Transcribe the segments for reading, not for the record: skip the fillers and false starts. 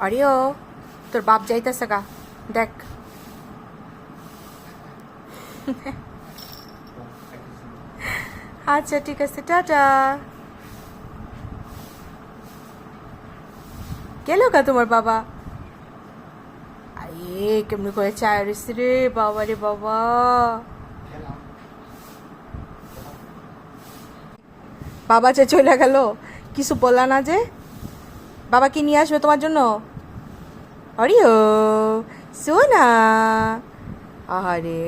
Oreo তোর বাপ যাইতেছে গা দেখ। আচ্ছা ঠিক আছে, টাটা। গেল গা তোমার বাবা? আরে কেমনি করে চায় রে বাবা, রে বাবা। বাবা যে চলে গেল, কিছু বললা না যে? বাবা কি নিয়ে আসবে তোমার জন্য? অরিও সোনা, আরে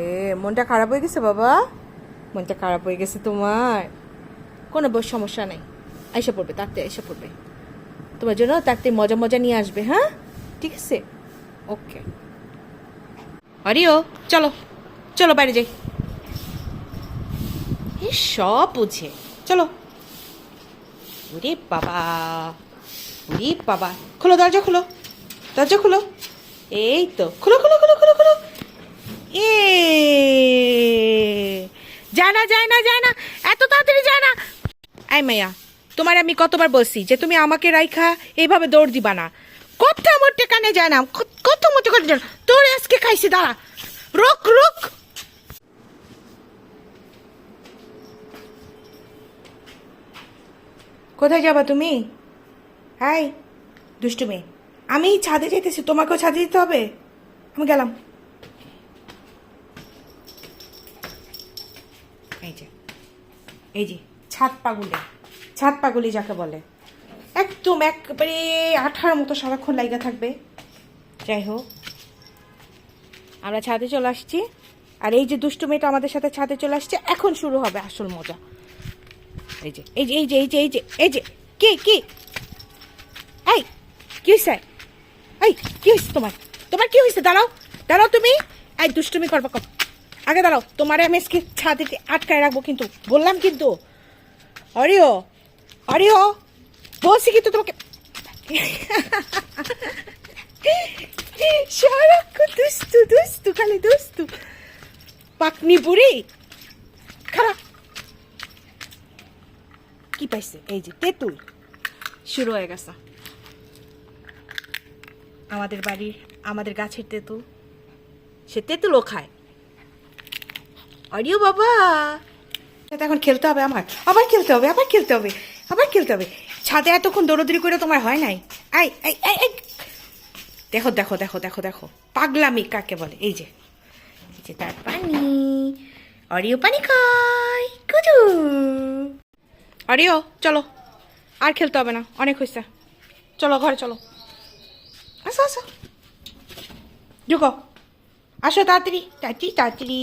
মনটা খারাপ হয়ে গেছে বাবা? মনটা খারাপ হয়ে গেছে তোমার? কোনো সমস্যা নাই, এসে পড়বে, তাড়াতাড়ি এসে পড়বে। তোমার জন্য তাড়াতাড়ি মজা মজা নিয়ে আসবে, হ্যাঁ ঠিক আছে, ওকে। অরিও চলো চলো বাইরে যাই। সব বুঝে, চলো। ওরে বাবা, ওরে বাবা, খোলো দরজা, খোলো দরজা, খোলো। এই তো খোলো খোলো খোলো খোলো খোলো। এ যায় না যায় না যায় না, এত তাড়াতাড়ি যায় না। আই মাইয়া, তোমার আমি কতবার বলছি যে তুমি আমাকে রাইখা এইভাবে দৌড় দিবা না। কথা মোটে কানে যায় না, কত মোটে কানে যায় না। তোর আজকে খাইছি, দাঁড়া, রোক রোক। কোথায় যাবা তুমি? হাই দুষ্টু মেয়ে, আমি ছাদে যেতেছি, তোমাকেও ছাদে যেতে হবে। আমি গেলাম। এই যে, এই যে ছাদ পাগলি, ছাদ পাগলি যাকে বলে, একদম একবারে আঠার মতো সারাক্ষণ লাইগা থাকবে। যাই হোক, আমরা ছাদে চলে আসছি, আর এই যে দুষ্টু মেয়েটা আমাদের সাথে ছাদে চলে আসছে। এখন শুরু হবে আসল মজা। এই যে এই যে এই যে এই যে এই যে এই যে কি কি, এই কি হয়েছে? এই কি হয়েছে তোমার? তোমার কি হয়েছে? দাঁড়াও দাঁড়াও, তুমি এই দুষ্টুমি করবা কর, আগে দাঁড়াও। তোমারে আমি আজকে ছাদে আটকায় রাখবো কিন্তু, বললাম কিন্তু। অরিও অরিও বলছি কিন্তু তোমাকে। সারাক্ষণ দুস্তু দুস্তু, খালি দুস্তু, পাকনি বুড়ি খারাপ। কি পাইছে? এই যে তেঁতুল শুরু হয়ে গেছে। আমাদের বাড়ির, আমাদের গাছের তেঁতুল, সে তেঁতুলও খায়। অরিও বাবা, এখন খেলতে হবে আমার, আবার খেলতে হবে, আবার খেলতে হবে, আবার খেলতে হবে। ছাদে এতক্ষণ দৌড়দৌড়ি করে তোমার হয় নাই? আই আই আই আই, দেখো দেখো দেখো দেখো দেখো, পাগলামি কাকে বলে। এই যে তার পানি, অরিও পানি খায় কুজু। অরিও চলো, আর খেলতে হবে না, অনেক হয়েছে, চলো ঘরে চলো। আসো আসো, ঢুকো, আসো তাড়াতাড়ি তাড়াতাড়ি তাড়াতাড়ি।